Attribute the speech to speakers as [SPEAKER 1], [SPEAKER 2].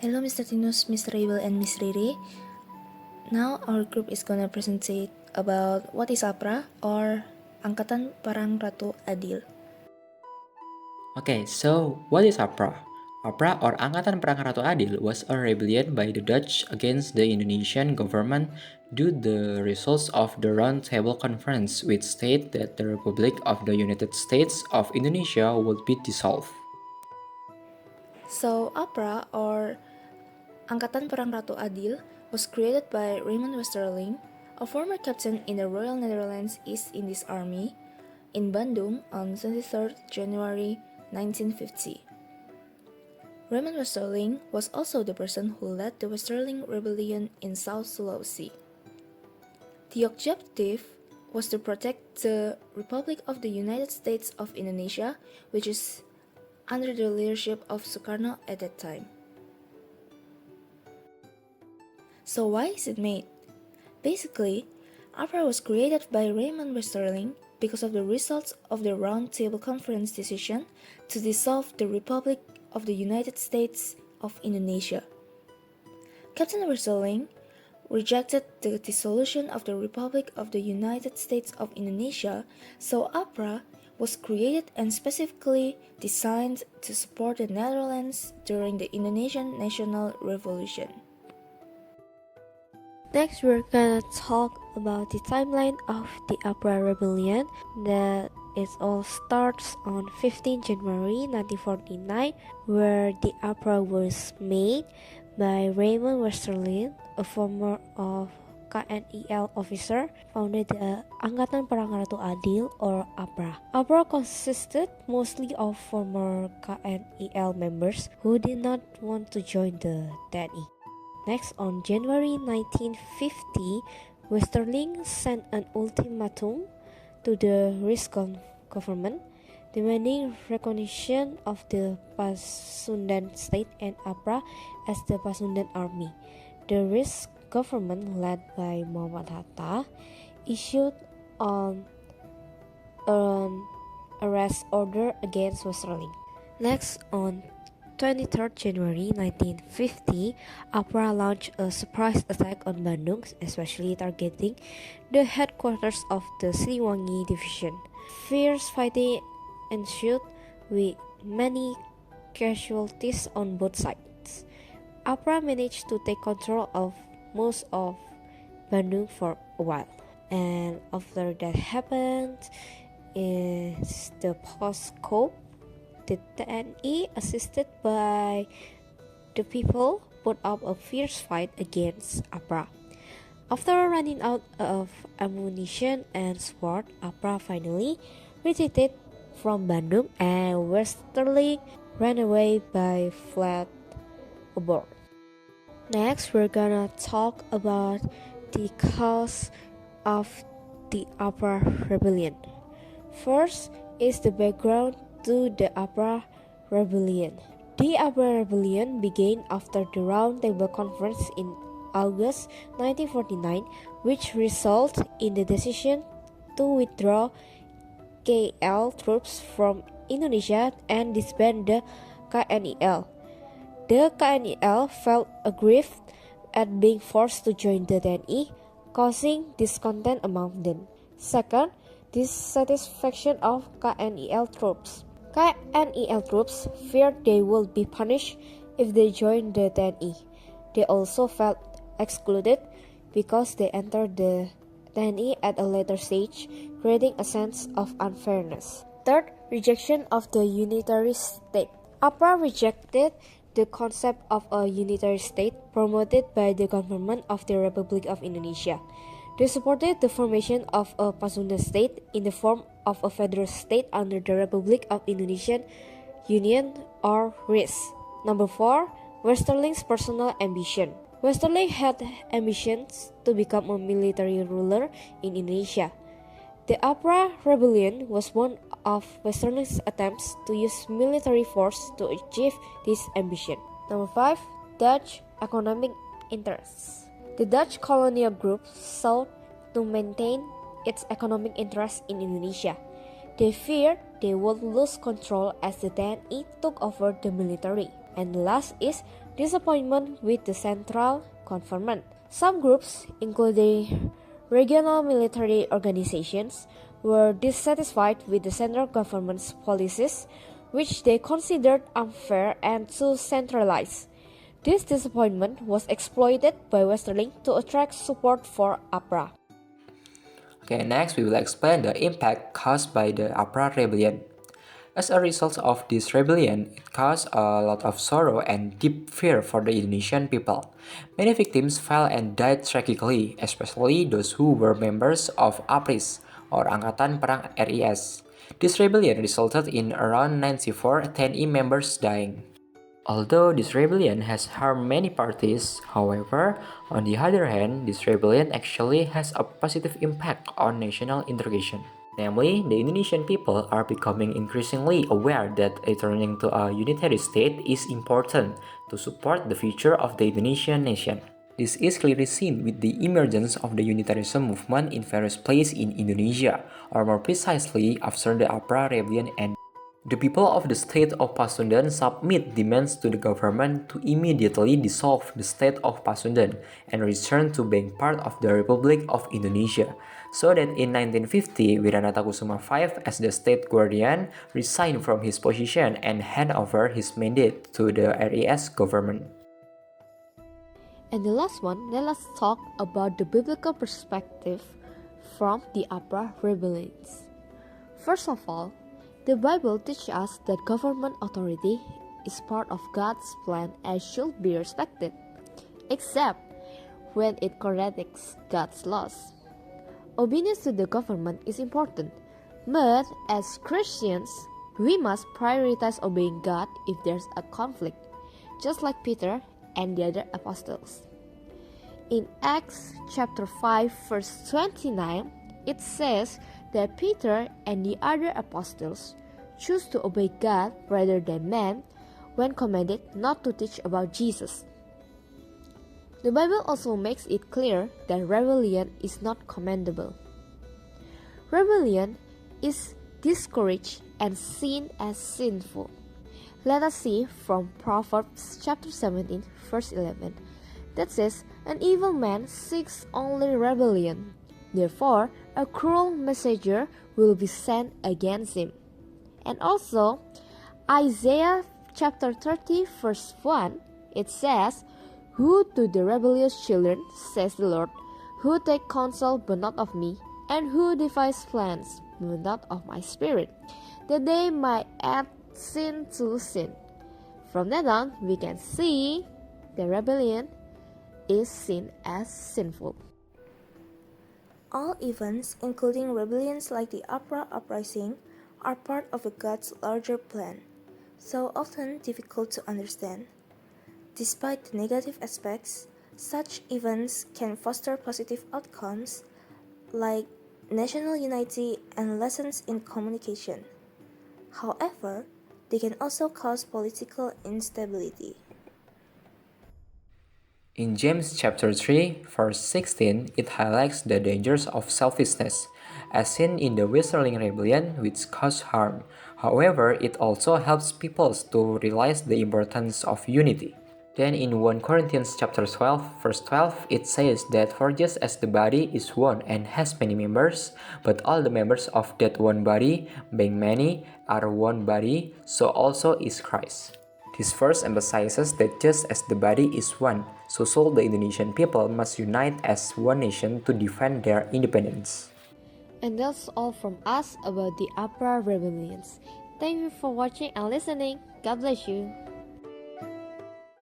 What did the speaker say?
[SPEAKER 1] Hello Mr. Tinus, Mr. Abel, and Miss Riri. Now our group is gonna present about what is APRA or Angkatan Perang Ratu Adil.
[SPEAKER 2] Okay, so what is APRA? APRA or Angkatan Perang Ratu Adil was a rebellion by the Dutch against the Indonesian government due to the results of the Round Table Conference, which stated that the Republic of the United States of Indonesia would be dissolved.
[SPEAKER 1] So APRA or Angkatan Perang Ratu Adil was created by Raymond Westerling, a former captain in the Royal Netherlands East Indies Army, in Bandung on 23rd January 1950. Raymond Westerling was also the person who led the Westerling Rebellion in South Sulawesi. The objective was to protect the Republic of the United States of Indonesia, which is under the leadership of Sukarno at that time. So why is it made? Basically, APRA was created by Raymond Westerling because of the results of the Round Table Conference decision to dissolve the Republic of the United States of Indonesia. Captain Westerling rejected the dissolution of the Republic of the United States of Indonesia, so APRA was created and specifically designed to support the Netherlands during the Indonesian National Revolution.
[SPEAKER 3] Next, we're gonna talk about the timeline of the APRA rebellion. That it all starts on 15 January 1949, where the APRA was made by Raymond Westerling, a former of KNIL officer, founded the Angkatan Perang Ratu Adil or APRA. APRA consisted mostly of former KNIL members who did not want to join the TNI. Next, on January 1950, Westerling sent an ultimatum to the RISCON government, demanding recognition of the Pasundan state and APRA as the Pasundan army. The RISC government, led by Muhammad Hatta, issued an arrest order against Westerling. Next, on 23rd January 1950, APRA launched a surprise attack on Bandung, especially targeting the headquarters of the Siliwangi Division. Fierce fighting ensued with many casualties on both sides. APRA managed to take control of most of Bandung for a while. And after that happened, is the post-coup. The TNI, assisted by the people, put up a fierce fight against APRA. After running out of ammunition and support, APRA finally retreated from Bandung and Westerling ran away by fled aboard. Next, we're gonna talk about the cause of the APRA rebellion. First is the background to the APRA rebellion. The APRA rebellion began after the Round Table Conference in August 1949, which resulted in the decision to withdraw KL troops from Indonesia and disband the KNIL. The KNIL felt aggrieved at being forced to join the TNI, causing discontent among them. Second, dissatisfaction of KNIL troops. KNIL troops feared they would be punished if they joined the TNI. They also felt excluded because they entered the TNI at a later stage, creating a sense of unfairness. Third, rejection of the unitary state. APRA rejected the concept of a unitary state promoted by the government of the Republic of Indonesia. They supported the formation of a Pasundan state in the form of a federal state under the Republic of Indonesian Union or RIS. Number 4. Westerling's personal ambition. Westerling had ambitions to become a military ruler in Indonesia. The APRA rebellion was one of Westerling's attempts to use military force to achieve this ambition. Number 5. Dutch economic interests. The Dutch colonial group sought to maintain its economic interests in Indonesia. They feared they would lose control as the TNI took over the military. And last is disappointment with the central government. Some groups, including regional military organizations, were dissatisfied with the central government's policies, which they considered unfair and too centralized. This disappointment was exploited by Westerling to attract support for APRA.
[SPEAKER 2] Okay, next we will explain the impact caused by the APRA rebellion. As a result of this rebellion, it caused a lot of sorrow and deep fear for the Indonesian people. Many victims fell and died tragically, especially those who were members of APRIS, or Angkatan Perang RIS. This rebellion resulted in around 94 TNI members dying. Although this rebellion has harmed many parties, however, on the other hand, this rebellion actually has a positive impact on national integration. Namely, the Indonesian people are becoming increasingly aware that returning to a unitary state is important to support the future of the Indonesian nation. This is clearly seen with the emergence of the unitarism movement in various places in Indonesia, or more precisely, after the APRA rebellion ended. The people of the state of Pasundan submit demands to the government to immediately dissolve the state of Pasundan and return to being part of the Republic of Indonesia, so that in 1950, Wiranata Kusuma V, as the state guardian, resigned from his position and hand over his mandate to the RIS government.
[SPEAKER 3] And the last one, let us talk about the biblical perspective from the APRA rebellions. First of all, the Bible teaches us that government authority is part of God's plan and should be respected, except when it contradicts God's laws. Obedience to the government is important, but as Christians, we must prioritize obeying God if there's a conflict, just like Peter and the other apostles. In Acts chapter 5 verse 29, it says that Peter and the other apostles choose to obey God rather than man when commanded not to teach about Jesus. The Bible also makes it clear that rebellion is not commendable. Rebellion is discouraged and seen as sinful. Let us see from Proverbs chapter 17 verse 11 that says, "An evil man seeks only rebellion. Therefore, a cruel messenger will be sent against him." And also, Isaiah chapter 30 verse 1, it says, "Who to the rebellious children, says the Lord, who take counsel but not of me, and who devise plans but not of my spirit, that they might add sin to sin." From that on, we can see the rebellion is seen as sinful.
[SPEAKER 1] All events, including rebellions like the APRA uprising, are part of God's larger plan, so often difficult to understand. Despite the negative aspects, such events can foster positive outcomes like national unity and lessons in communication. However, they can also cause political instability.
[SPEAKER 2] In James chapter 3, verse 16, it highlights the dangers of selfishness, as seen in the Westerling rebellion, which caused harm. However, it also helps people to realize the importance of unity. Then in 1 Corinthians chapter 12, verse 12, it says that for just as the body is one and has many members, but all the members of that one body, being many, are one body, so also is Christ. This verse emphasizes that just as the body is one, so the Indonesian people must unite as one nation to defend their independence.
[SPEAKER 3] And that's all from us about the APRA rebellions. Thank you for watching and listening. God bless you.